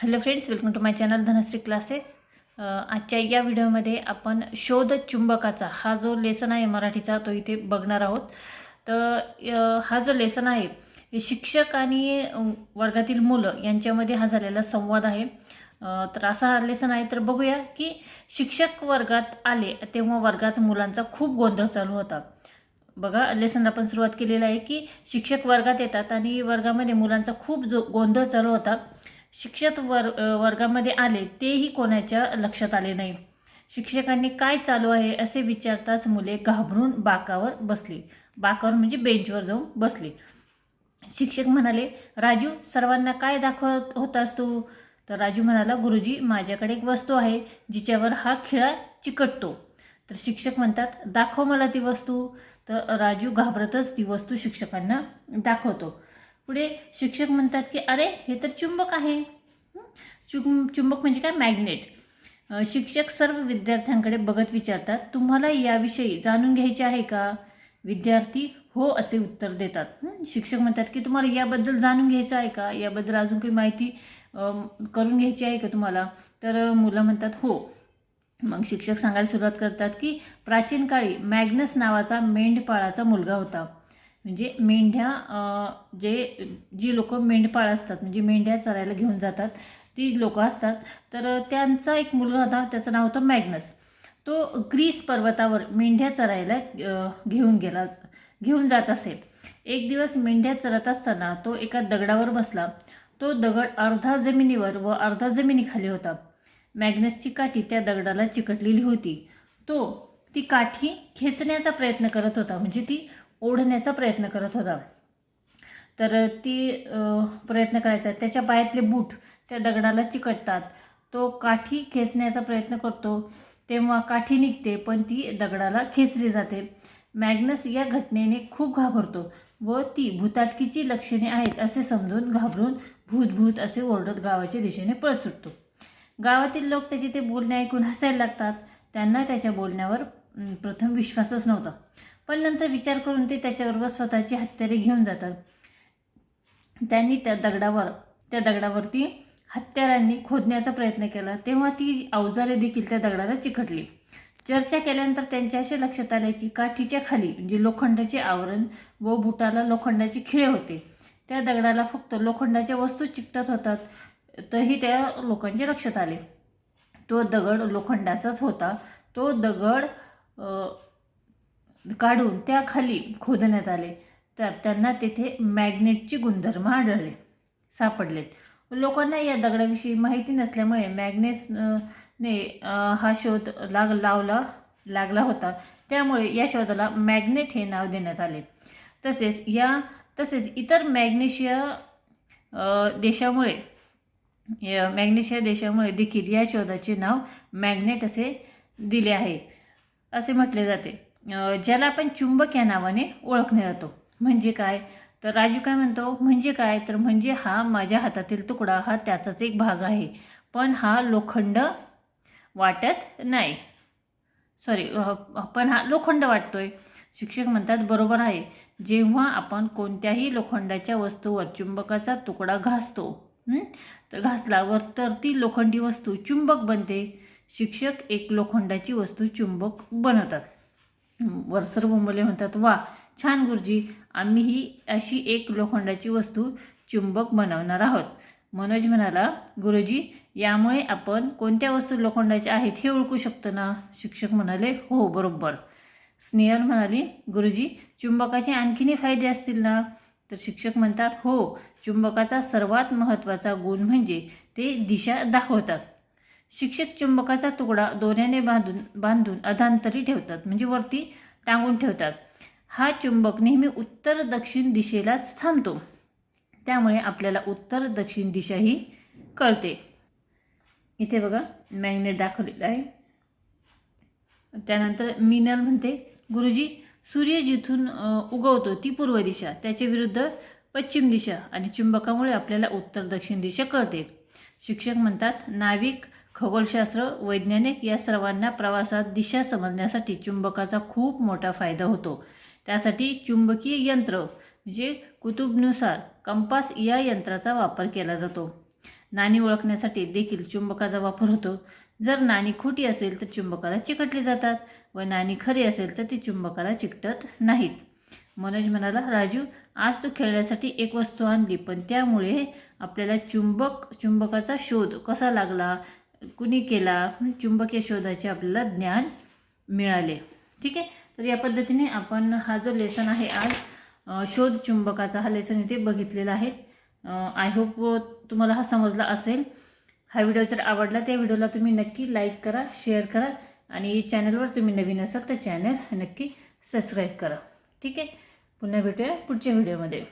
Hello friends, welcome to my channel Dhanashree classes. आजच्या या व्हिडिओमध्ये आपण शोध चुंबकाचा हा जो लेसन आहे मराठीचा तो इथे बघणार आहोत. तर हा जो लेसन आहे हे शिक्षक आणि वर्गातील मुलं यांच्यामध्ये हा झालेला संवाद आहे. तर असा हा लेसन आहे. तर बघूया की शिक्षक वर्गात आले तेव्हा वर्गात मुलांचा खूप गोंधळ चालू होता. बघा, लेसन आपण सुरुवात केलेला आहे की शिक्षक वर्गात येतात आणि वर्गामध्ये मुलांचा खूप गोंधळ चालू होता. शिक्षक वर्गामध्ये आले तेही कोणाच्या लक्षात आले नाही. शिक्षकांनी काय चालू आहे असे विचारताच मुले घाबरून बाकावर बसली. बाकावर म्हणजे बेंचवर जाऊन बसली. शिक्षक म्हणाले, राजू, सर्वांना काय दाखवत होतास तू? तर राजू म्हणाला, गुरुजी, माझ्याकडे एक वस्तू आहे जिच्यावर हा खिळा चिकटतो. तर शिक्षक म्हणतात, दाखव मला ती वस्तू. तर राजू घाबरतच ती वस्तू शिक्षकांना दाखवतो. पुढे शिक्षक म्हणतात की अरे, हे तर चुंबक आहे. चुंबक म्हणजे काय? मॅग्नेट. शिक्षक सर्व विद्यार्थ्यांकडे बघत विचारतात, तुम्हाला याविषयी जाणून घ्यायचे आहे का? विद्यार्थी हो असे उत्तर देतात. शिक्षक म्हणतात की तुम्हाला याबद्दल जाणून घ्यायचं आहे का? याबद्दल अजून काही माहिती करून घ्यायची आहे का तुम्हाला? तर मुलं म्हणतात हो. मग शिक्षक सांगायला सुरुवात करतात की प्राचीन काळी मॅग्नस नावाचा मेंढपाळाचा मुलगा होता. म्हणजे मेंढ्या जी लोक मेंढपाळ असतात, म्हणजे मेंढ्या चरायला घेऊन जातात ती लोक असतात. तर त्यांचा एक मुलगा होता, त्याचं नाव होतं मॅग्नस. तो ग्रीस पर्वतावर मेंढ्या चरायला घेऊन जात असेल. एक दिवस मेंढ्या चरत असताना तो एका दगडावर बसला. तो दगड अर्धा जमिनीवर व अर्धा जमिनीखाली होता. मॅग्नसची काठी त्या दगडाला चिकटलेली होती. तो ती काठी खेचण्याचा प्रयत्न करत होता, म्हणजे ती ओढण्याचा प्रयत्न करत होता. तर ती प्रयत्न करायचा, त्याच्या पायातले बूट त्या दगडाला चिकटतात. तो काठी खेचण्याचा प्रयत्न करतो तेव्हा काठी निघते, पण ती दगडाला खेचली जाते. मॅग्नस या घटनेने खूप घाबरतो व ती भूताटकीची लक्षणे आहेत असे समजून घाबरून भूत भूत असे ओरडत गावाच्या दिशेने पळ सुटतो. गावातील लोक त्याचे ते बोलणे ऐकून हसायला लागतात. त्यांना त्याच्या बोलण्यावर प्रथम विश्वासच नव्हता, पण नंतर विचार करून ते त्याच्याबरोबर स्वतःची हत्यारे घेऊन जातात. त्यांनी त्या दगडावरती हत्यारांनी खोदण्याचा प्रयत्न केला, तेव्हा ती अवजारे देखील त्या दगडाला चिकटली. चर्चा केल्यानंतर त्यांच्या असे लक्षात आले की काठीच्या खाली म्हणजे लोखंडाचे आवरण व बुटाला लोखंडाची खिळे होते. त्या दगडाला फक्त लोखंडाच्या वस्तू चिकटत होतात. तरी त्या लोकांच्या लक्षात आले तो दगड लोखंडाचाच होता. तो दगड काढून त्या खाली खोदण्यात आले, तर त्यांना तेथे मॅग्नेटची गुणधर्म सापडलेत. लोकांना या दगडाविषयी माहिती नसल्यामुळे मॅग्नेसने हा शोध लागला होता. त्यामुळे या शोधाला मॅग्नेट हे नाव देण्यात आले. तसेच इतर मॅग्नेशिया देशामुळे देखील या शोधाचे नाव मॅग्नेट असे दिले आहे असे म्हटले जाते. ज्याला आपण चुंबक या नावाने ओळखले जातो. म्हणजे काय? तर राजू काय म्हणतो, म्हणजे काय? तर म्हणजे हा माझ्या हातातील तुकडा हा त्याचाच एक भाग आहे, पण हा लोखंड वाटत नाही. पण हा लोखंड वाटतोय. शिक्षक म्हणतात, बरोबर आहे. जेव्हा आपण कोणत्याही लोखंडाच्या वस्तूवर चुंबकाचा तुकडा घासल्यावर तर ती लोखंडी वस्तू चुंबक बनते. शिक्षक एक लोखंडाची वस्तू चुंबक बनवतात. वर सर्व मुले म्हणतात, वा, छान गुरुजी, आम्हीही अशी एक लोखंडाची वस्तू चुंबक बनवणार आहोत. मनोज म्हणाला, गुरुजी, यामुळे आपण कोणत्या वस्तू लोखंडाच्या आहेत हे ओळखू शकतो ना? शिक्षक म्हणाले, हो, बरोबर. स्नेहल म्हणाली, गुरुजी, चुंबकाचे आणखीनही फायदे असतील ना? तर शिक्षक म्हणतात, हो, चुंबकाचा सर्वात महत्त्वाचा गुण म्हणजे ते दिशा दाखवतात. शिक्षक चुंबकाचा तुकडा दोऱ्याने बांधून अधांतरी ठेवतात, म्हणजे वरती टांगून ठेवतात. हा चुंबक नेहमी उत्तर दक्षिण दिशेलाच थांबतो, त्यामुळे आपल्याला उत्तर दक्षिण दिशाही कळते. इथे बघा मॅग्नेट दाखवलेलं आहे. त्यानंतर मीनल म्हणते, गुरुजी, सूर्य जिथून उगवतो ती पूर्व दिशा, त्याच्या विरुद्ध पश्चिम दिशा, आणि चुंबकामुळे आपल्याला उत्तर दक्षिण दिशा कळते. शिक्षक म्हणतात, नाविक, खगोलशास्त्र, वैज्ञानिक या सर्वांना प्रवासात दिशा समजण्यासाठी चुंबकाचा खूप मोठा फायदा होतो. त्यासाठी चुंबकीय यंत्र म्हणजे कुतुबनुसार कंपास या यंत्राचा वापर केला जातो. नाणी ओळखण्यासाठी देखील चुंबकाचा वापर होतो. जर नाणी खोटी असेल तर चुंबकाला चिकटली जातात व नाणी खरी असेल तर ती चुंबकाला चिकटत नाहीत. मनोज म्हणाला, राजू, आज तू खेळण्यासाठी एक वस्तू आणली, पण त्यामुळे आपल्याला चुंबकाचा शोध कसा लागला, कुणी केला, चुंबकीय शोधाचे आपल्याला ज्ञान मिळाले. ठीक आहे. तर या पद्धतीने आपण हा जो लेसन आहे आज शोध चुंबकाचा हा लेसन इथे बघितलेला आहे. आय होप तुम्हाला हा समजला असेल. हा व्हिडिओ जर आवडला त्या व्हिडिओला तुम्ही नक्की लाईक करा, शेअर करा आणि चॅनलवर तुम्ही नवीन असाल तर चॅनल नक्की सबस्क्राईब करा. ठीक आहे. पुन्हा भेटूया पुढच्या व्हिडिओमध्ये.